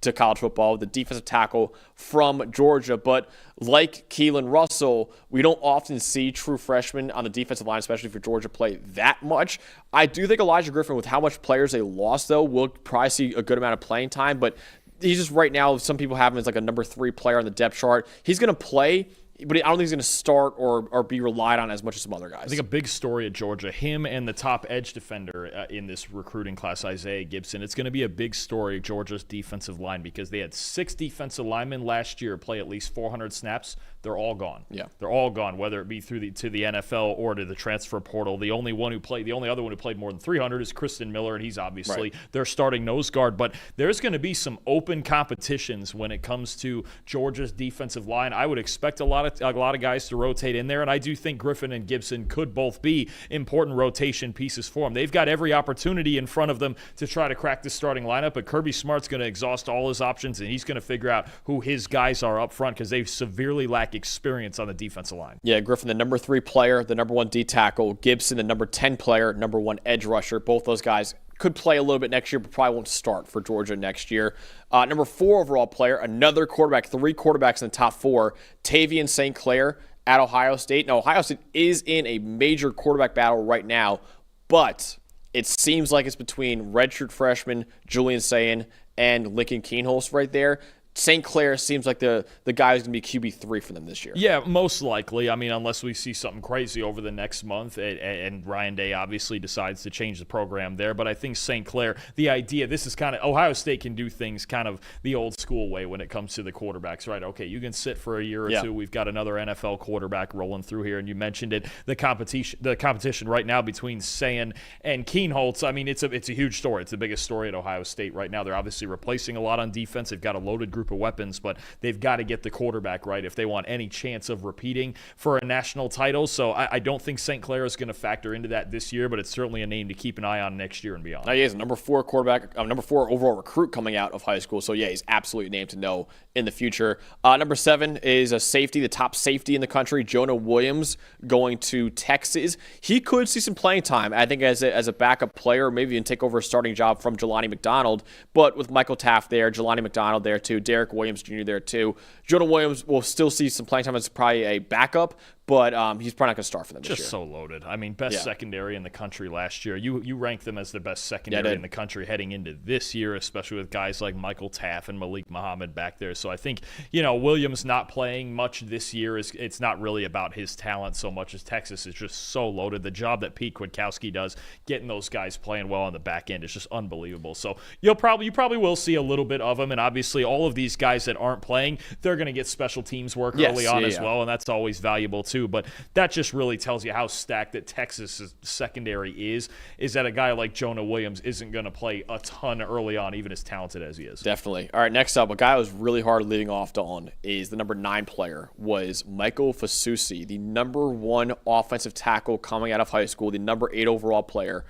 to college football, the defensive tackle from Georgia. But like Keelan Russell, we don't often see true freshmen on the defensive line, especially for Georgia, play that much. I do think Elijah Griffin, with how much players they lost, though, will probably see a good amount of playing time. But he's just right now, some people have him as like a number 3 player on the depth chart. He's going to play, but I don't think he's going to start or be relied on as much as some other guys. I think a big story at Georgia, him and the top edge defender in this recruiting class, Isaiah Gibson. It's going to be a big story of Georgia's defensive line because they had 6 defensive linemen last year play at least 400 snaps. They're all gone. Yeah, they're all gone, whether it be to the NFL or to the transfer portal. The only other one who played more than 300 is Kristen Miller, and he's obviously their starting nose guard. But there's going to be some open competitions when it comes to Georgia's defensive line. I would expect a lot of guys to rotate in there, and I do think Griffin and Gibson could both be important rotation pieces for them. They've got every opportunity in front of them to try to crack the starting lineup, but Kirby Smart's going to exhaust all his options, and he's going to figure out who his guys are up front because they severely lack experience on the defensive line. Yeah, Griffin, the number 3 player, the number 1 D tackle. Gibson, the number 10 player, number 1 edge rusher. Both those guys could play a little bit next year, but probably won't start for Georgia next year. Number 4 overall player, another quarterback, 3 quarterbacks in the top 4, Tavian St. Clair at Ohio State. Now, Ohio State is in a major quarterback battle right now, but it seems like it's between redshirt freshman Julian Sayin and Lincoln Keenholz right there. St. Clair seems like the guy who's going to be QB3 for them this year. Yeah, most likely. I mean, unless we see something crazy over the next month, and Ryan Day obviously decides to change the program there. But I think St. Clair, the idea, this is kind of, Ohio State can do things kind of the old school way when it comes to the quarterbacks, right? Okay, you can sit for a year or two. We've got another NFL quarterback rolling through here, and you mentioned it, the competition right now between Sayin and Keenholz. I mean, it's a huge story. It's the biggest story at Ohio State right now. They're obviously replacing a lot on defense. They've got a loaded group of weapons, but they've got to get the quarterback right if they want any chance of repeating for a national title. So I don't think St. Clair is going to factor into that this year, but it's certainly a name to keep an eye on next year and beyond. He is a number 4 quarterback, number 4 overall recruit coming out of high school. So yeah, he's absolutely a name to know in the future. Number 7 is a safety, the top safety in the country, Jonah Williams, going to Texas. He could see some playing time, I think, as a backup player, maybe even take over a starting job from Jelani McDonald. But with Michael Taft there, Jelani McDonald there too, Derek Williams Jr. there too, Jonah Williams will still see some playing time as probably a backup, but he's probably not going to start for them this year. Just so loaded. I mean, best secondary in the country last year. You ranked them as the best secondary in the country heading into this year, especially with guys like Michael Taft and Malik Muhammad back there. So I think, Williams not playing much this year, it's not really about his talent so much as Texas is just so loaded. The job that Pete Kwiatkowski does, getting those guys playing well on the back end is just unbelievable. So you probably will see a little bit of them, and obviously all of these guys that aren't playing, they're going to get special teams work early on as well, and that's always valuable too. But that just really tells you how stacked that Texas' secondary is that a guy like Jonah Williams isn't going to play a ton early on, even as talented as he is. Definitely. All right, next up, a guy I was really hard leading off on is the number 9 player was Michael Fasusi, the number 1 offensive tackle coming out of high school, the number 8 overall player.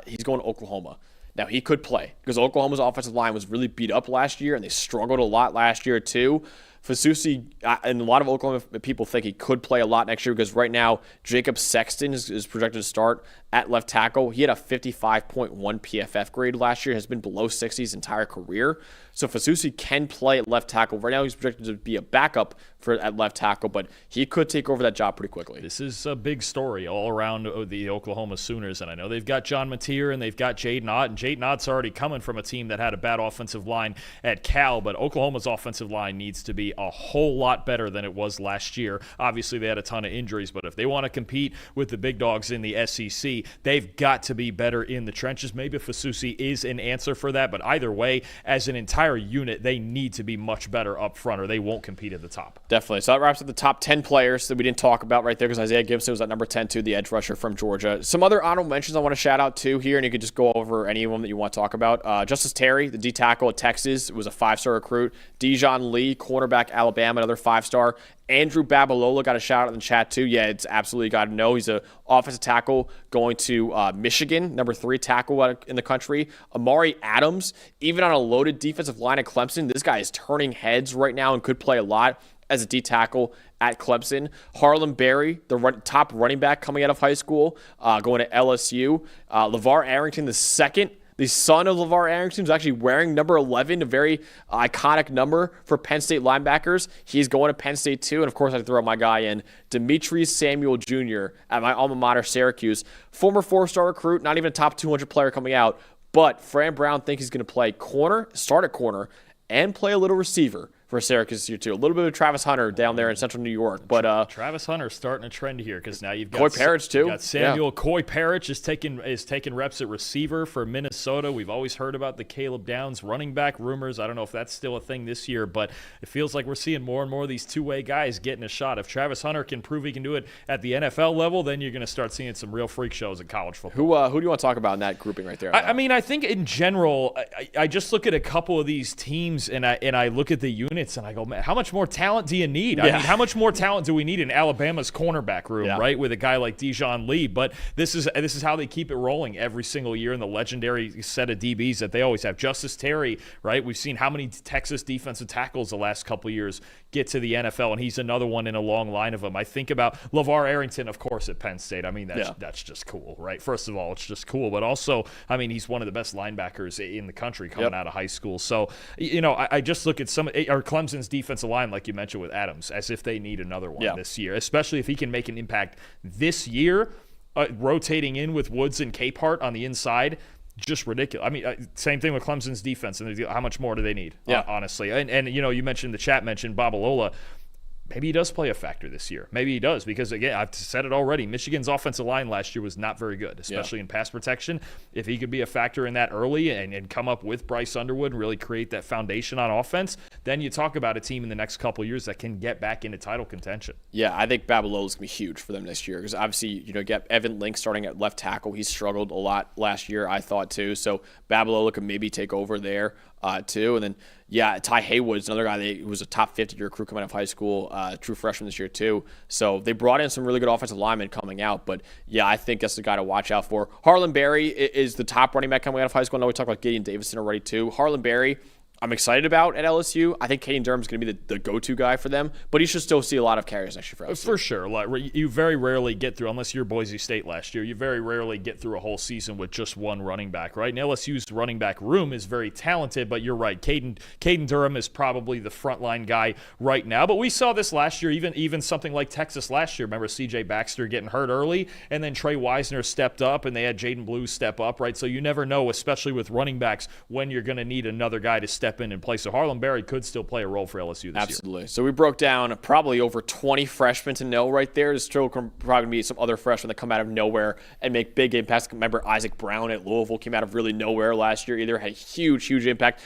He's going to Oklahoma. Now, he could play because Oklahoma's offensive line was really beat up last year, and they struggled a lot last year too. Fasusi, and a lot of Oklahoma people think he could play a lot next year because right now Jacob Sexton is projected to start at left tackle. He had a 55.1 PFF grade last year, has been below 60 his entire career. So Fasusi can play at left tackle. Right now he's projected to be a backup at left tackle, but he could take over that job pretty quickly. This is a big story all around the Oklahoma Sooners, and I know they've got John Mateer and they've got Jaden Ott, and Jaden Ott's already coming from a team that had a bad offensive line at Cal, but Oklahoma's offensive line needs to be a whole lot better than it was last year. Obviously, they had a ton of injuries, but if they want to compete with the big dogs in the SEC, they've got to be better in the trenches. Maybe Fasusi is an answer for that, but either way, as an entire unit, they need to be much better up front or they won't compete at the top. Definitely. So that wraps up the top 10 players that we didn't talk about right there because Isaiah Gibson was at number 10 too, the edge rusher from Georgia. Some other honorable mentions I want to shout out to here, and you could just go over any of them that you want to talk about. Justice Terry, the D tackle at Texas, was a 5-star recruit. Dijon Lee, cornerback Alabama, another 5-star. Andrew Babalola got a shout out in the chat too. Yeah, it's absolutely got to know. He's an offensive tackle going to Michigan, number 3 tackle in the country. Amari Adams, even on a loaded defensive line at Clemson, this guy is turning heads right now and could play a lot as a D tackle at Clemson. Harlem Berry, the top running back coming out of high school, going to LSU. LeVar Arrington II, the son of LeVar Arrington, is actually wearing number 11, a very iconic number for Penn State linebackers. He's going to Penn State too. And of course, I throw my guy in, Demetrius Samuel Jr. at my alma mater, Syracuse. Former 4-star recruit, not even a top 200 player coming out. But Fran Brown thinks he's going to play corner, start at corner, and play a little receiver for Syracuse this year too. A little bit of Travis Hunter down there in central New York. But Travis Hunter's starting a trend here because now you've got Coy Parrish too. You got Samuel Coy Parrish is taking reps at receiver for Minnesota. We've always heard about the Caleb Downs running back rumors. I don't know if that's still a thing this year, but it feels like we're seeing more and more of these two-way guys getting a shot. If Travis Hunter can prove he can do it at the NFL level, then you're going to start seeing some real freak shows in college football. Who do you want to talk about in that grouping right there? I mean, I think in general, I just look at a couple of these teams and I look at the units and I go, man, how much more talent do you need? Yeah. I mean, how much more talent do we need in Alabama's cornerback room, Yeah. right, with a guy like Dijon Lee? But this is how they keep it rolling every single year in the legendary set of DBs that they always have. Justice Terry, right? We've seen how many Texas defensive tackles the last couple of years get to the NFL, and he's another one in a long line of them. I think about LeVar Arrington, of course, at Penn State. I mean, that's just cool, right? First of all, it's just cool. But also, I mean, he's one of the best linebackers in the country coming out of high school. So, I just look at Clemson's defensive line, like you mentioned with Adams, as if they need another one this year, especially if he can make an impact this year, rotating in with Woods and Capehart on the inside. Just ridiculous. I mean, same thing with Clemson's defense. And how much more do they need, honestly? And you mentioned, the chat mentioned Babalola. Maybe he does play a factor this year. Maybe he does because, again, I've said it already. Michigan's offensive line last year was not very good, especially in pass protection. If he could be a factor in that early and come up with Bryce Underwood and really create that foundation on offense, then you talk about a team in the next couple of years that can get back into title contention. Yeah, I think Babalola's going to be huge for them this year because obviously, get Evan Link starting at left tackle. He struggled a lot last year, I thought, too. So Babalola could maybe take over there, too. And then, Ty Haywood's another guy who was a top 50 recruit coming out of high school, true freshman this year too. So they brought in some really good offensive linemen coming out. But I think that's the guy to watch out for. Harlem Berry is the top running back coming out of high school. I know we talked about Gideon Davidson already too. Harlem Berry, I'm excited about at LSU. I think Caden Durham's going to be the go-to guy for them, but he should still see a lot of carries next year for LSU. For sure. Like, you very rarely get through, unless you're Boise State last year, you very rarely get through a whole season with just one running back, right? And LSU's running back room is very talented, but you're right. Caden Durham is probably the frontline guy right now, but we saw this last year, even something like Texas last year. Remember C.J. Baxter getting hurt early, and then Trey Wisner stepped up, and they had Jaden Blue step up, right? So you never know, especially with running backs, when you're going to need another guy to step in and play. So Harlem Berry could still play a role for LSU this year. Absolutely. So we broke down probably over 20 freshmen to know right there. There's still probably be some other freshmen that come out of nowhere and make big impacts. Remember Isaac Brown at Louisville came out of really nowhere last year. Either had a huge impact.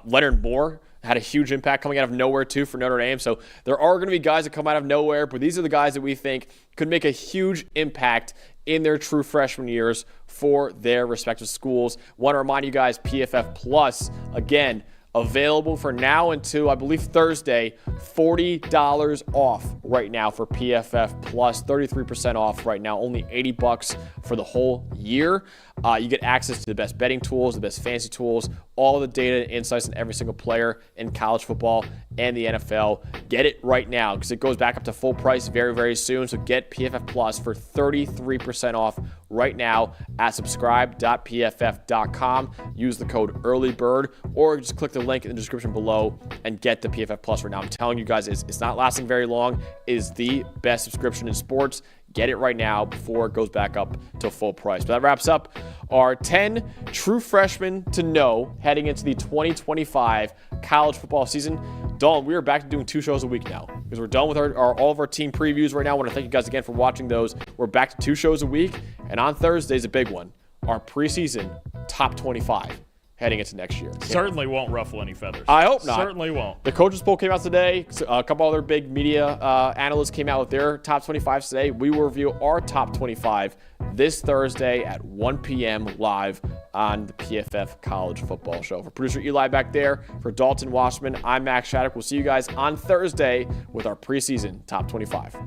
Leonard Moore had a huge impact coming out of nowhere too for Notre Dame. So there are going to be guys that come out of nowhere, but these are the guys that we think could make a huge impact in their true freshman years for their respective schools. Want to remind you guys, PFF Plus, again, available for now until, I believe, Thursday, $40 off right now for PFF Plus, 33% off right now, only $80 for the whole year. You get access to the best betting tools, the best fantasy tools, all the data and insights on every single player in college football and the NFL. Get it right now because it goes back up to full price very, very soon. So get PFF Plus for 33% off right now at subscribe.pff.com. Use the code EARLYBIRD or just click the link in the description below and get the PFF Plus right now. I'm telling you guys, it's not lasting very long. It is the best subscription in sports. Get it right now before it goes back up to full price. But that wraps up our 10 true freshmen to know heading into the 2025 college football season. Dalton, we are back to doing 2 shows a week now because we're done with all of our team previews right now. I want to thank you guys again for watching those. We're back to 2 shows a week, and on Thursday is a big one, our preseason top 25 heading into next year. Certainly won't ruffle any feathers. I hope not. Certainly won't. The coaches poll came out today. A couple other big media analysts came out with their top 25s today. We will review our top 25 this Thursday at 1 p.m. live on the PFF College Football Show. For producer Eli back there, for Dalton Washman, I'm Max Shattuck. We'll see you guys on Thursday with our preseason top 25.